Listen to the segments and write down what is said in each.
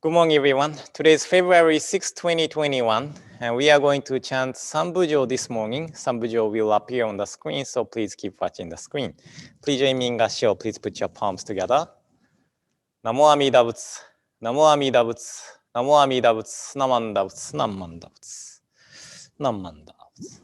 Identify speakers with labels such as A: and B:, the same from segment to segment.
A: Good morning, everyone. Today is February 6, 2021, and we are going to chant Sanbujo this morning. Sanbujo will appear on the screen, so please keep watching the screen. Please join me in Gassho. Please put your palms together. Namo Amida Butsu, Namo Amida Butsu, Namo Amida Butsu, Namanda Butsu, Namanda Butsu, Namanda Butsu.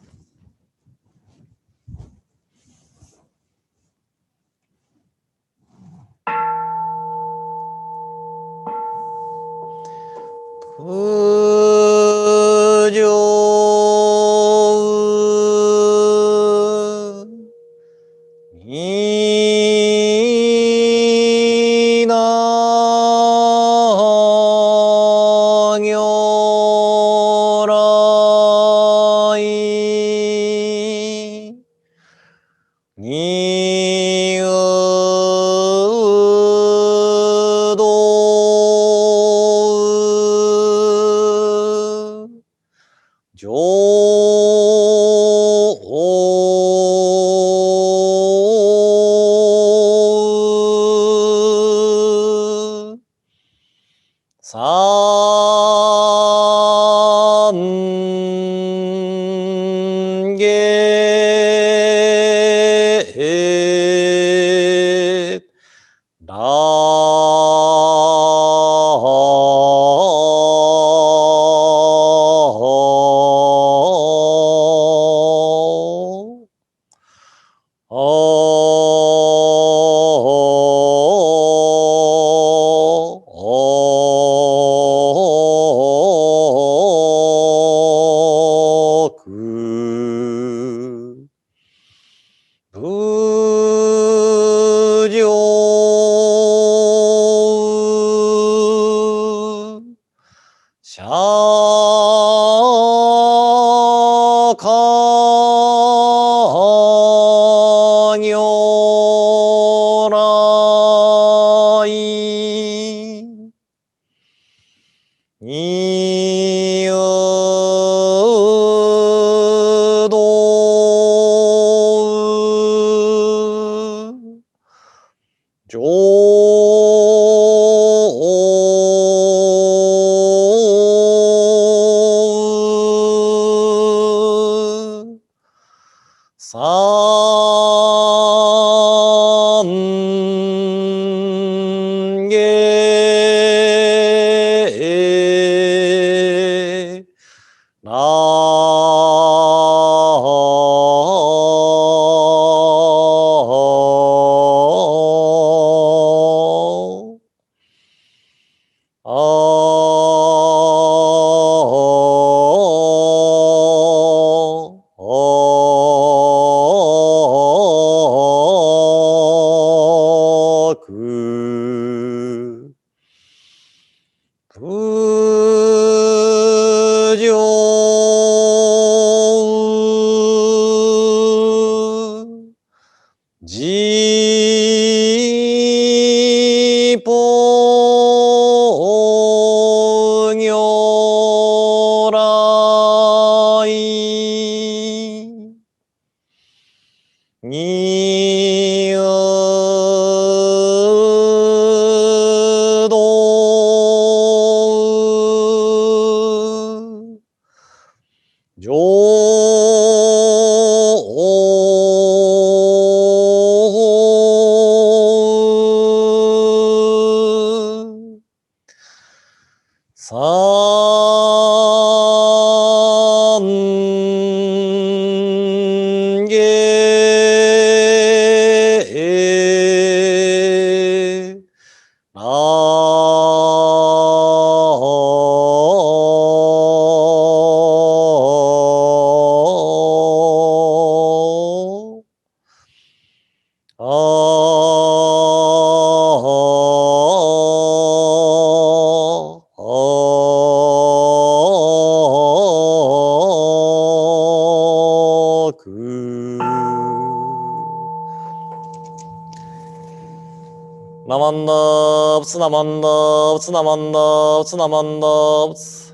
A: Namanda, Namanda, Namanda,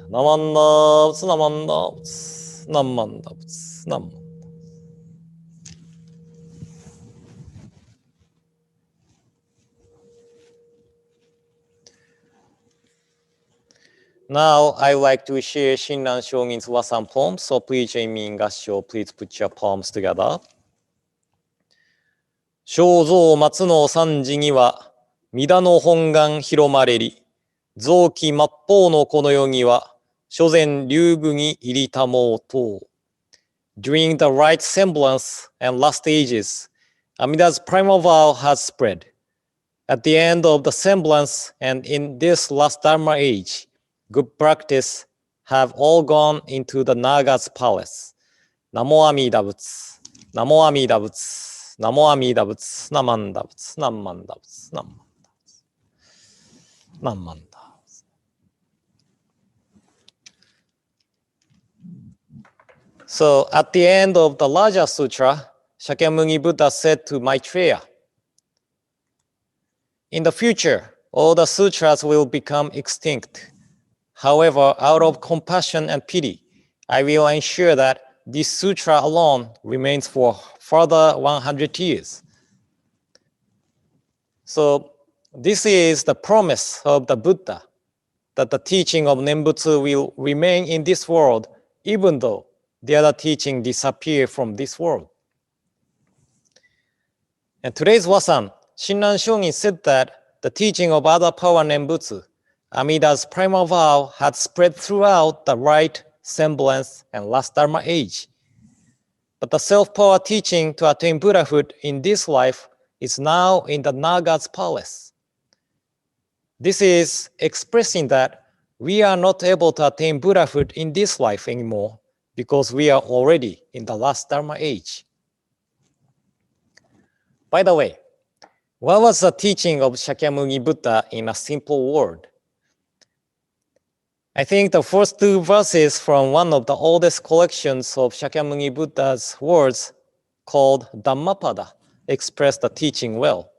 A: Namanda, Namanda, Namanda, Namanda. Now, I would like to share Shinran Shogin's Wasan poem, so please join me in Gassho. Please put your palms together. 正像末の三時には、弥陀の本願ひろまれり。雑期末法のこの世には、諸善竜宮にいりたまふ。During the right semblance and last ages, Amida's primal vow has spread. At the end of the semblance and in this last dharma-age, good practice have all gone into the naga's palace. Namo Amida Butsu, Namo Amida Butsu, Namo Amida Butsu, Namanda Butsu, Namanda Butsu, Namanda. So at the end of the larger sutra, Shakyamuni Buddha said to Maitreya, in the future, all the sutras will become extinct. However, out of compassion and pity, I will ensure that this sutra alone remains for further 100 years. So this is the promise of the Buddha, that the teaching of Nembutsu will remain in this world, even though the other teaching disappear from this world. And today's Wasan, Shinran Shogin said that the teaching of other power Nembutsu, Amida's primal vow, had spread throughout the right, semblance, and last dharma age. But the self-power teaching to attain Buddhahood in this life is now in the Naga's palace. This is expressing that we are not able to attain Buddhahood in this life anymore because we are already in the last dharma age. By the way, what was the teaching of Shakyamuni Buddha in a simple word? I think the first two verses from one of the oldest collections of Shakyamuni Buddha's words called Dhammapada express the teaching well.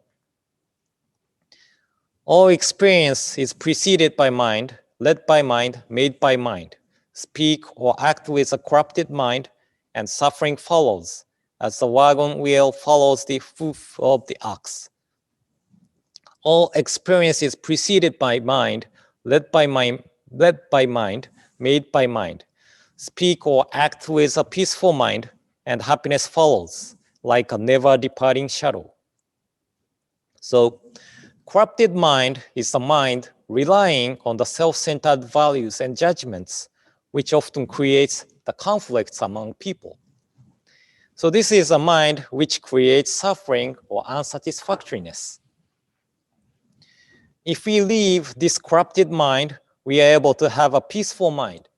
A: All experience is preceded by mind, led by mind, made by mind. Speak or act with a corrupted mind, and suffering follows, as the wagon wheel follows the hoof of the ox. All experience is preceded by mind, led by mind, made by mind. Speak or act with a peaceful mind, and happiness follows, like a never departing shadow. So, corrupted mind is a mind relying on the self-centered values and judgments, which often creates the conflicts among people. So this is a mind which creates suffering or unsatisfactoriness. If we leave this corrupted mind, we are able to have a peaceful mind.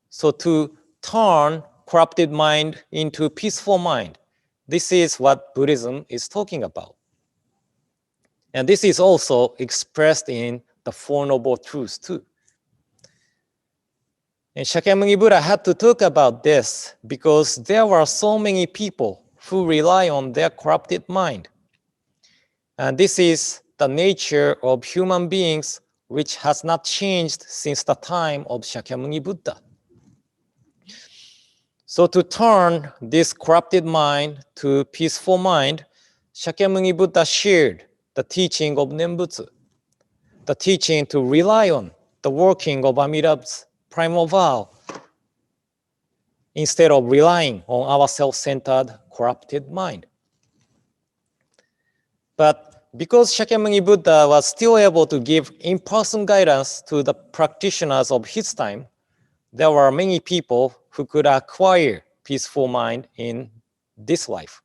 A: So to turn corrupted mind into peaceful mind, this is what Buddhism is talking about. And this is also expressed in the Four Noble Truths too. And Shakyamuni Buddha had to talk about this because there were so many people who rely on their corrupted mind. And this is the nature of human beings, which has not changed since the time of Shakyamuni Buddha. So to turn this corrupted mind to peaceful mind, Shakyamuni Buddha shared the teaching of Nembutsu, the teaching to rely on the working of Amida's primal vow instead of relying on our self-centered, corrupted mind. But because Shakyamuni Buddha was still able to give in-person guidance to the practitioners of his time, there were many people who could acquire peaceful mind in this life.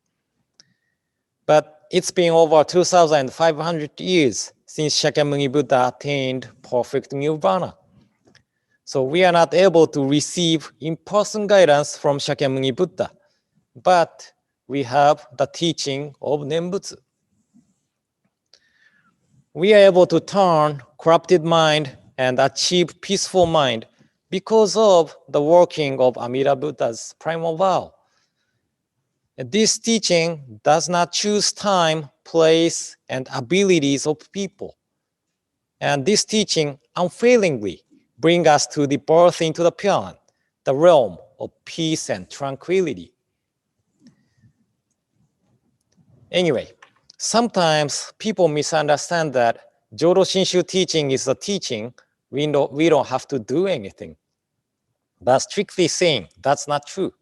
A: But it's been over 2,500 years since Shakyamuni Buddha attained perfect nirvana. So we are not able to receive in-person guidance from Shakyamuni Buddha, but we have the teaching of Nembutsu. We are able to turn corrupted mind and achieve peaceful mind because of the working of Amida Buddha's primal vow. And this teaching does not choose time, place, and abilities of people. And this teaching unfailingly brings us to the birth into the Pyan, the realm of peace and tranquility. Anyway, sometimes people misunderstand that Jodo Shinshu teaching is a teaching we don't have to do anything. But strictly saying, that's not true.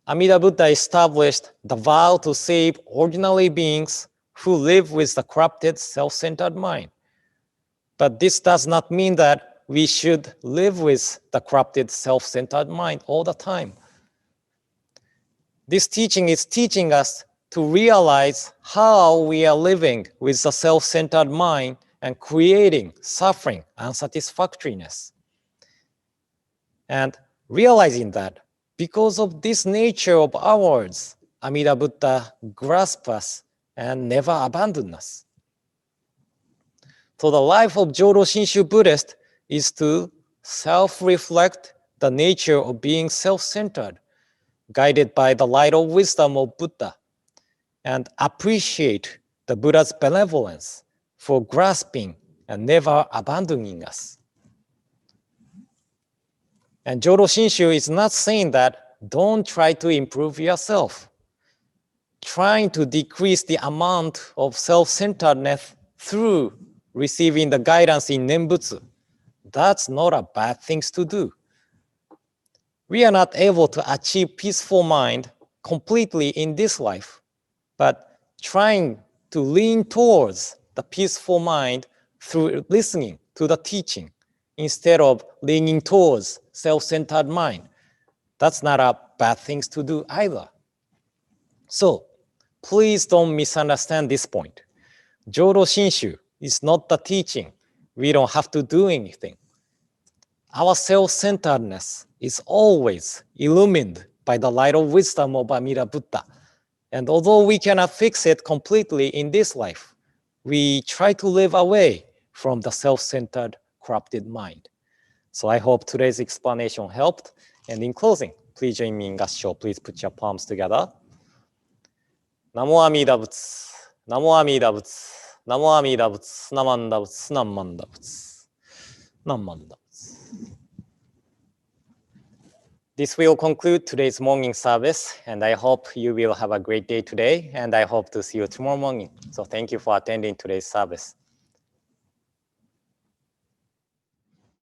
A: Amida Buddha established the vow to save ordinary beings who live with the corrupted, self-centered mind. But this does not mean that we should live with the corrupted, self-centered mind all the time. This teaching is teaching us to realize how we are living with the self-centered mind and creating suffering, unsatisfactoriness. And realizing that because of this nature of ours, Amida Buddha grasps us and never abandons us. So the life of Jodo Shinshu Buddhist is to self-reflect the nature of being self-centered, guided by the light of wisdom of Buddha, and appreciate the Buddha's benevolence for grasping and never abandoning us. And Jodo Shinshu is not saying that don't try to improve yourself. Trying to decrease the amount of self-centeredness through receiving the guidance in Nembutsu, that's not a bad thing to do. We are not able to achieve peaceful mind completely in this life, but trying to lean towards the peaceful mind through listening to the teaching instead of leaning towards self-centered mind, that's not a bad thing to do either. So please don't misunderstand this point. Jodo Shinshu is not the teaching. We don't have to do anything. Our self-centeredness is always illumined by the light of wisdom of Amida Buddha. And although we cannot fix it completely in this life, we try to live away from the self-centered, corrupted mind. So I hope today's explanation helped. And in closing, please join me in Gassho. Please put your palms together. Namo Amida Butsu, Namo Amida Butsu, Namo Amida Butsu, Namanda Butsu, Namanda Butsu, Namanda Butsu. This will conclude today's morning service, and I hope you will have a great day today, and I hope to see you tomorrow morning. So thank you for attending today's service.